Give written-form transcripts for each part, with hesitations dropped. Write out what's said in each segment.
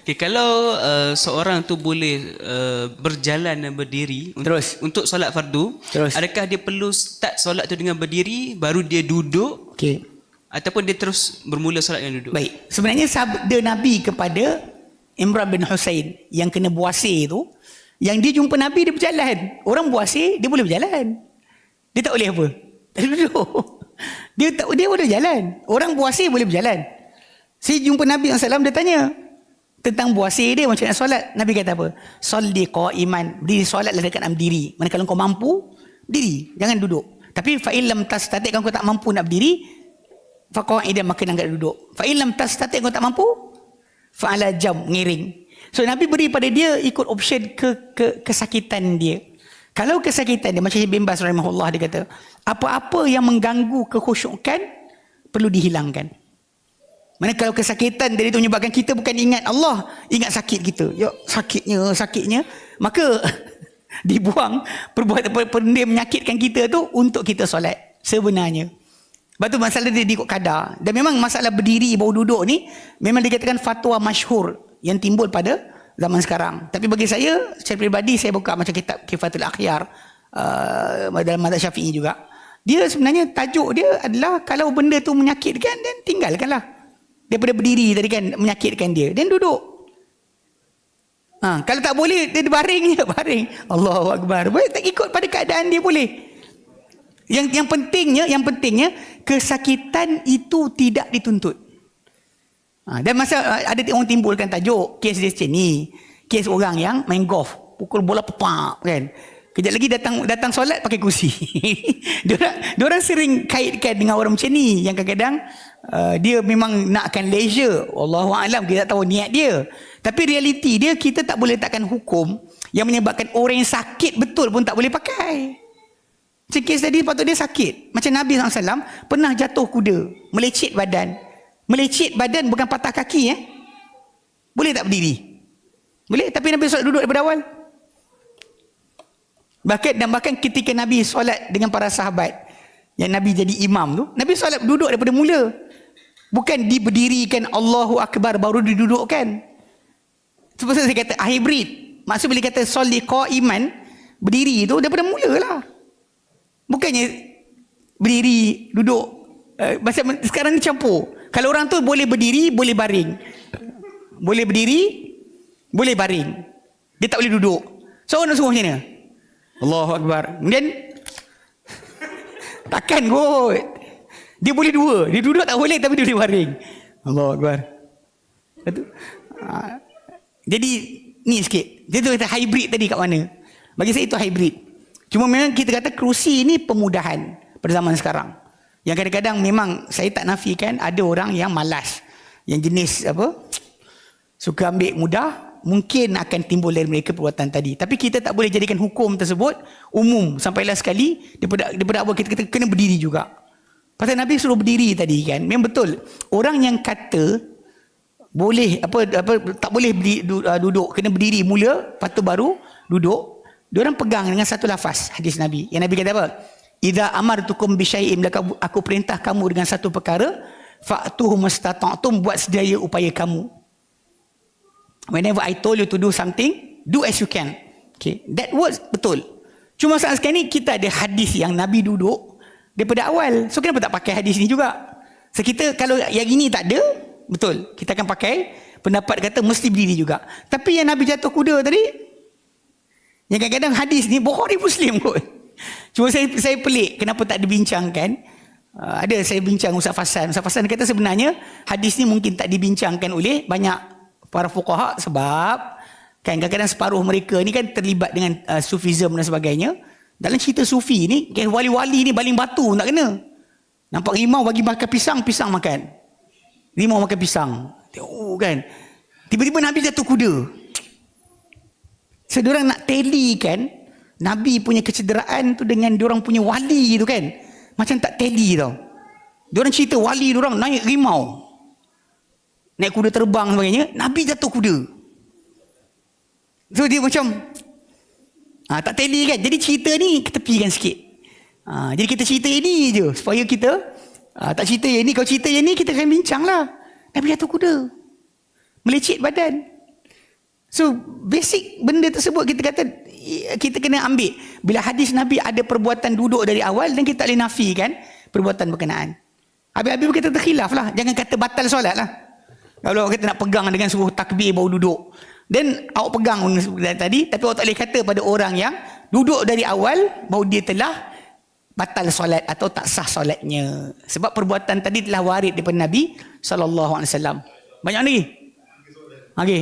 Okay, kalau seorang tu boleh berjalan dan berdiri untuk solat fardu, adakah dia perlu start solat tu dengan berdiri, baru dia duduk? Okey. Ataupun dia terus bermula solat dengan duduk? Baik. Sebenarnya sabda Nabi kepada Imran bin Husain yang kena buasir tu, yang dia jumpa Nabi dia berjalan. Orang buasir dia boleh berjalan. Dia tak boleh apa? Tak boleh duduk. Dia boleh jalan. Orang buasir boleh berjalan. Saya jumpa Nabi SAW, dia tanya tentang buasir dia macam nak solat. Nabi kata apa? Salli qa'iman. Berdiri solatlah dekat nak berdiri. Manakala kau mampu, berdiri. Jangan duduk. Tapi fa illam tastati', kalau kau tak mampu nak berdiri, fa qa'idan, maka nak duduk. Fa illam tastati', kau tak mampu, fa ala jam, ngiring. So Nabi beri pada dia ikut option kesakitan dia. Kalau kesakitan dia, macam Ibn Baz rahimahullah, dia kata apa-apa yang mengganggu kekhusyukan perlu dihilangkan. Mana kalau kesakitan dari itu menyebabkan kita bukan ingat Allah, ingat sakit kita. Ya, sakitnya. Maka dibuang perbuatan benda yang menyakitkan kita tu untuk kita solat sebenarnya. Sebab tu masalah dia ikut kadar. Dan memang masalah berdiri baru duduk ni memang dikatakan fatwa masyhur yang timbul pada zaman sekarang. Tapi bagi saya, secara peribadi, saya buka macam kitab Kifatul Akhyar dalam mazhab Syafi'i juga. Dia sebenarnya tajuk dia adalah kalau benda tu menyakitkan, dan tinggalkanlah. Daripada berdiri tadi kan menyakitkan dia, dan duduk. Kalau tak boleh, dia baring je, baring. Allahu Akbar. Boleh tak ikut pada keadaan dia boleh. Yang pentingnya kesakitan itu tidak dituntut. Dan masa ada orang timbulkan tajuk kes dia macam ni, kes orang yang main golf, pukul bola pepak kan. Kejap lagi datang solat pakai kursi. Diorang sering kaitkan dengan orang macam ni yang kadang-kadang dia memang nakkan leisure. Wallahu a'lam, kita tak tahu niat dia. Tapi realiti dia, kita tak boleh letakkan hukum yang menyebabkan orang yang sakit betul pun tak boleh pakai. Macam kes tadi, patut dia sakit. Macam Nabi SAW pernah jatuh kuda, melecet badan. Melecet badan bukan patah kaki. Boleh tak berdiri? Boleh, tapi Nabi solat duduk daripada awal. Bahkan ketika Nabi solat dengan para sahabat, yang Nabi jadi imam tu, Nabi solat duduk daripada mula. Bukan diberdirikan Allahu Akbar baru didudukkan. Sebab saya kata hybrid. Maksud boleh kata solli qa'iman, berdiri tu daripada mula lah. Bukannya berdiri, duduk. Sekarang ni campur. Kalau orang tu boleh berdiri, boleh baring. Boleh berdiri, boleh baring. Dia tak boleh duduk. So orang nak suruh macam mana? Allahu Akbar. Kemudian takkan kot. Dia boleh dua. Dia duduk tak boleh, tapi dia boleh baring. Allahu Akbar. Jadi ni sikit. Dia tu kata hybrid tadi kat mana? Bagi saya itu hybrid. Cuma memang kita kata kerusi ni pemudahan pada zaman sekarang. Yang kadang-kadang memang saya tak nafikan ada orang yang malas. Yang jenis suka ambil mudah, mungkin akan timbul dari mereka perbuatan tadi. Tapi kita tak boleh jadikan hukum tersebut umum. Sampailah sekali daripada awal kita kena berdiri juga. Pasal Nabi suruh berdiri tadi kan. Memang betul. Orang yang kata boleh tak boleh duduk, kena berdiri mula, lepas tu baru duduk. Diorang pegang dengan satu lafaz hadis Nabi. Yang Nabi kata apa? Idza amartukum bi syai'in, aku perintah kamu dengan satu perkara, fa'tuhu mastata'tum, buat sedaya upaya kamu. Whenever I told you to do something, do as you can. Okay, that words betul. Cuma saat sekarang ni kita ada hadis yang Nabi duduk daripada awal. So kenapa tak pakai hadis ni juga? So kita kalau yang ini tak ada, betul, kita akan pakai pendapat kata mesti berdiri juga. Tapi yang Nabi jatuh kuda tadi, yang kadang-kadang hadis ni Bukhari Muslim kot. Cuma saya pelik kenapa tak dibincangkan. Ada saya bincang Ustaz Fasan. Ustaz Fasan kata sebenarnya hadis ni mungkin tak dibincangkan oleh banyak para fuqaha sebab kan kadang-kadang separuh mereka ni kan terlibat dengan sufism dan sebagainya. Dalam cerita sufi ni, wali-wali ni baling batu tak kena. Nampak rimau bagi makan pisang, pisang makan. Rimau makan pisang. Kan. Tiba-tiba Nabi jatuh kuda. So diorang nak tally kan Nabi punya kecederaan tu dengan diorang punya wali tu kan. Macam tak tally tau. Diorang cerita wali diorang naik rimau, naik kuda terbang sebagainya, Nabi jatuh kuda. So dia macam tak tally kan. Jadi cerita ni ketepikan sikit. Jadi kita cerita ini je supaya kita tak cerita yang ni. Kalau cerita yang ni kita akan bincang lah. Nabi jatuh kuda, melecet badan. So basic benda tersebut kita kata kita kena ambil. Bila hadis Nabi ada perbuatan duduk dari awal dan kita boleh nafikan perbuatan berkenaan. Habis-habis kita terkhilaf lah. Jangan kata batal solat lah. Kalau kita nak pegang dengan suruh takbir baru duduk. Dan awak pegang tadi, tapi awak tak boleh kata pada orang yang duduk dari awal bahawa dia telah batal solat atau tak sah solatnya. Sebab perbuatan tadi telah warid daripada Nabi SAW. Banyak lagi? Okey.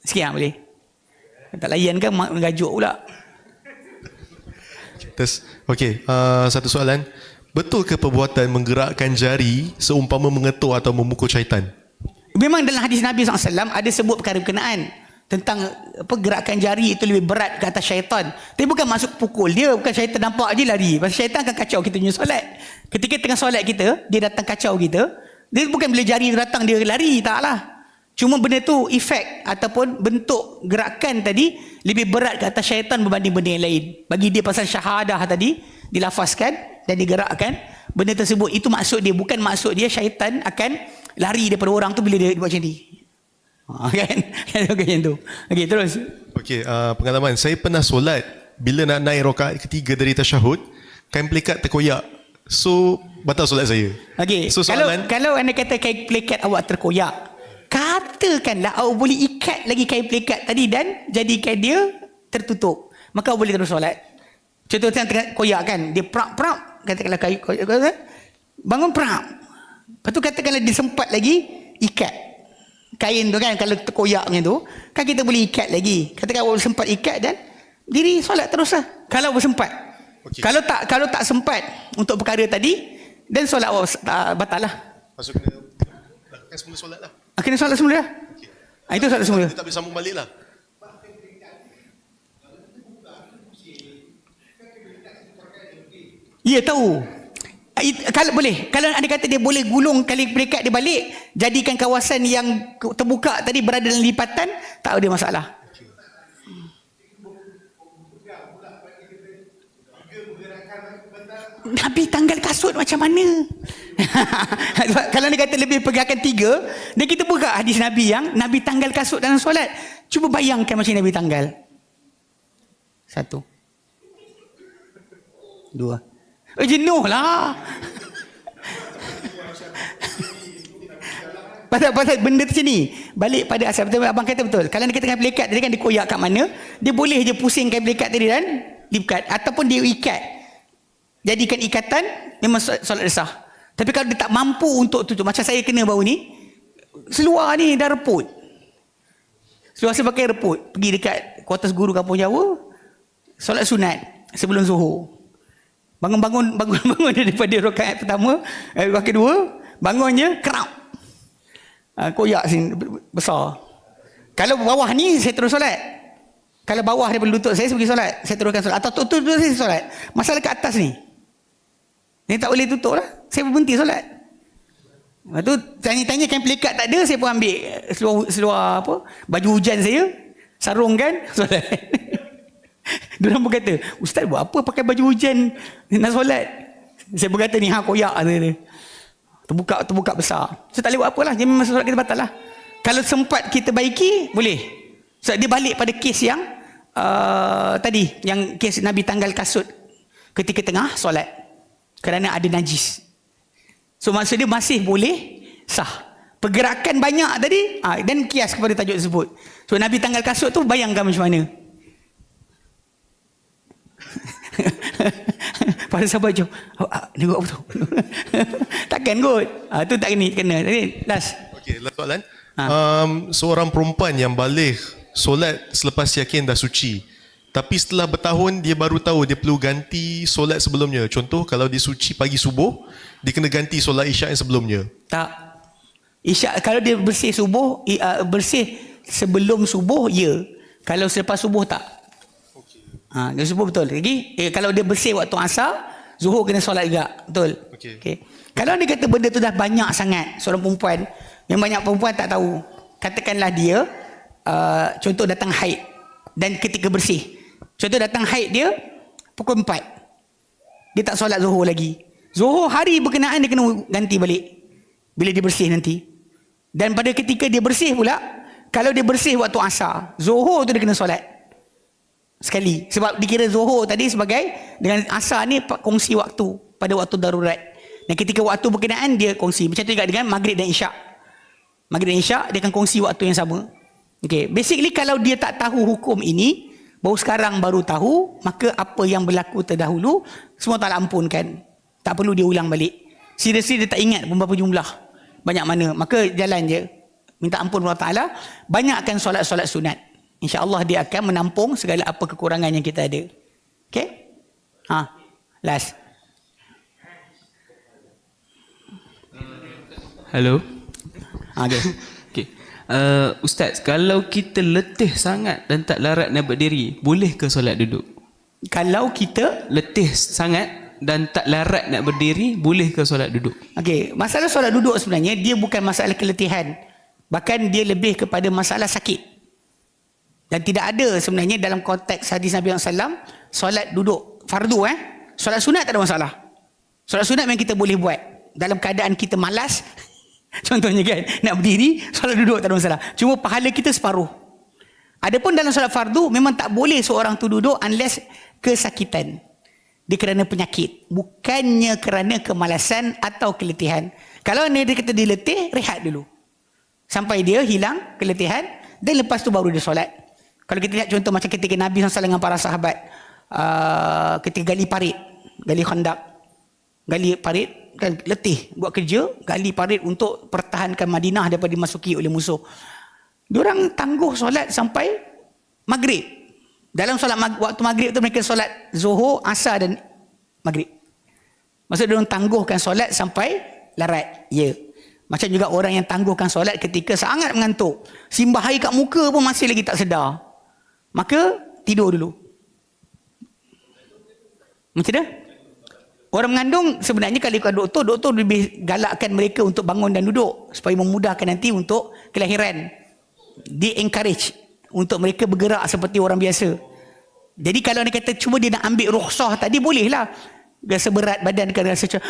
Sikit lah boleh. Tak layan kan mengajuk pula. Okey, satu soalan. Betul ke perbuatan menggerakkan jari seumpama mengetuk atau memukul syaitan? Memang dalam hadis Nabi SAW ada sebut perkara berkenaan tentang gerakan jari itu lebih berat ke atas syaitan. Tapi bukan masuk pukul dia, bukan syaitan nampak je lari. Pasal syaitan akan kacau kita punya solat. Ketika tengah solat kita, dia datang kacau kita. Dia bukan bila jari datang dia lari, taklah. Cuma benda tu efek ataupun bentuk gerakan tadi lebih berat ke atas syaitan berbanding benda yang lain. Bagi dia pasal syahadah tadi dilafazkan dan digerakkan, benda tersebut itu maksud dia, bukan maksud dia syaitan akan lari daripada orang tu bila dia buat macam ni. Kan? Macam tu. Okey, terus. Okey, pengalaman saya pernah solat bila nak naik rakaat ketiga dari tasyahud, kain pelikat terkoyak. So batal solat saya. Okey. So soalan, kalau anda kata kain pelikat awak terkoyak, katakanlah awak boleh ikat lagi kain pelikat tadi dan jadikan dia tertutup, maka awak boleh terus solat. Contoh tengah koyak kan, dia prak-prak, katakanlah kain koyak, bangun prak. Lepas tu katakanlah dia sempat lagi ikat kain tu kan, kalau terkoyak macam tu kan kita boleh ikat lagi. Katakan awak sempat ikat dan diri solat terus lah kalau awak sempat. Okay. Kalau tak sempat untuk perkara tadi, dan solat awak batal lah. Maksud kena lakukan semula solat lah. Kena solat semula lah. Okay. Itu solat semula. Dia tak boleh sambung balik lah. Ya, tahu. Kalau boleh, kalau anda kata dia boleh gulung kali pelikat dia balik, jadikan kawasan yang terbuka tadi berada dalam lipatan, tak ada masalah. Nabi tanggal kasut macam mana? Kalau anda kata lebih pergerakan 3, dan kita buka hadis Nabi yang Nabi tanggal kasut dalam solat. Cuba bayangkan macam Nabi tanggal. 1 2. Jenuh lah. Pasal benda tu sini. Balik pada asal. Betul, abang kata betul. Kalau dia katakan pelikat tadi kan dia koyak kat mana, dia boleh je pusingkan pelikat tadi dan diikat. Ataupun dia ikat. Jadikan ikatan, memang solat sah. Tapi kalau dia tak mampu untuk tutup, macam saya kena baru ni, seluar ni dah reput. Seluar saya pakai reput. Pergi dekat kuartus guru Kampung Jawa, solat sunat sebelum zuhur. Bangun daripada rakaat pertama, rakaat kedua, bangun je, kerap. Koyak sini, besar. Kalau bawah ni, saya terus solat. Kalau bawah daripada lutut saya pergi solat, saya teruskan solat. Atau tutup saya solat. Masalah kat atas ni, ni tak boleh tutup lah. Saya berhenti solat. Lepas tu, tanya-tanya kain pelikat tak ada, saya pun ambil seluar apa, baju hujan saya, sarungkan, solat. Dia orang berkata, Ustaz buat apa pakai baju hujan nak solat? Saya berkata ni, koyak dia. Terbuka besar. So tak boleh buat apalah. Jadi memang solat kita batal lah. Kalau sempat kita baiki, boleh. So dia balik pada kes yang tadi, yang kes Nabi tanggal kasut ketika tengah solat kerana ada najis. So maksud dia masih boleh sah. Pergerakan banyak tadi, dan kias kepada tajuk tersebut. So Nabi tanggal kasut tu bayangkan macam mana. Pada sahabat jom, ni buat apa tu? Takkan kot. Tu tak kena. Jadi last. Okey, last soalan. Seorang perempuan yang balik solat selepas yakin dah suci, tapi setelah bertahun dia baru tahu dia perlu ganti solat sebelumnya. Contoh, kalau dia suci pagi subuh, dia kena ganti solat isyak yang sebelumnya. Tak. Isyak, kalau dia bersih subuh, bersih sebelum subuh, ya. Kalau selepas subuh, tak. Dia subuh betul. Lagi, kalau dia bersih waktu asar, zuhur kena solat juga. Betul. Okay. Kalau dia kata benda tu dah banyak sangat, seorang perempuan, yang banyak perempuan tak tahu. Katakanlah dia, contoh datang haid, dan ketika bersih. Contoh datang haid dia, pukul 4. Dia tak solat zuhur lagi. Zuhur hari berkenaan dia kena ganti balik. Bila dia bersih nanti. Dan pada ketika dia bersih pula, Kalau dia bersih waktu asar, Zuhur tu dia kena solat sekali. Sebab dikira Zuhur tadi sebagai, dengan asar ni kongsi waktu pada waktu darurat. Dan ketika waktu berkenaan dia kongsi. Macam tu juga dengan Maghrib dan Isyak. Maghrib dan Isyak dia akan kongsi waktu yang sama. Okay. Basically kalau dia tak tahu hukum ini, baru sekarang baru tahu, maka apa yang berlaku terdahulu semua tak ampunkan. Tak perlu dia ulang balik. Seriously dia tak ingat pun berapa jumlah, banyak mana. Maka jalan je, minta ampun Allah Ta'ala, banyakkan solat-solat sunat. InsyaAllah dia akan menampung segala apa kekurangan yang kita ada. Okay? Last. Hello. Okay. Okay. Ustaz, kalau kita letih sangat dan tak larat nak berdiri, boleh ke solat duduk? Kalau kita letih sangat dan tak larat nak berdiri, boleh ke solat duduk? Okey, masalah solat duduk sebenarnya dia bukan masalah keletihan. Bahkan dia lebih kepada masalah sakit. Dan tidak ada sebenarnya dalam konteks hadis Nabi SAW solat duduk fardu. Solat sunat tak ada masalah. Solat sunat memang kita boleh buat dalam keadaan kita malas. Contohnya kan, nak berdiri, solat duduk tak ada masalah. Cuma pahala kita separuh. Adapun dalam solat fardu memang tak boleh seorang tu duduk unless kesakitan. Dia kerana penyakit, bukannya kerana kemalasan atau keletihan. Kalau dia kata dia letih, rehat dulu sampai dia hilang keletihan, dan lepas tu baru dia solat. Kalau kita lihat contoh macam ketika Nabi SAW dengan para sahabat ketika gali parit, gali khandak, gali parit, kan letih buat kerja, gali parit untuk pertahankan Madinah daripada dimasuki oleh musuh. Diorang tangguh solat sampai maghrib. Dalam solat waktu maghrib tu mereka solat Zuhur, Asar dan maghrib. Maksud diorang tangguhkan solat sampai larat. Ya. Macam juga orang yang tangguhkan solat ketika sangat mengantuk, simbah air kat muka pun masih lagi tak sedar, maka tidur dulu. Macam mana? Orang mengandung sebenarnya kalau ikut doktor lebih galakkan mereka untuk bangun dan duduk supaya memudahkan nanti untuk kelahiran. Dia encourage untuk mereka bergerak seperti orang biasa. Jadi kalau dia kata cuma dia nak ambil rukhsah tadi, bolehlah. Rasa berat badan, rasa macam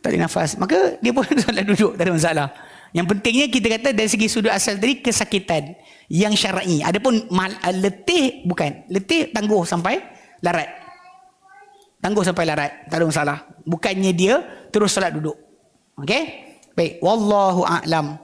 tak ada nafas, maka dia pun solat duduk, tak ada masalah. Yang pentingnya kita kata dari segi sudut asal tadi kesakitan yang syar'i. Adapun letih bukan. Letih tangguh sampai larat. Tangguh sampai larat, tak ada masalah. Bukannya dia terus solat duduk. Okey? Baik, wallahu a'lam.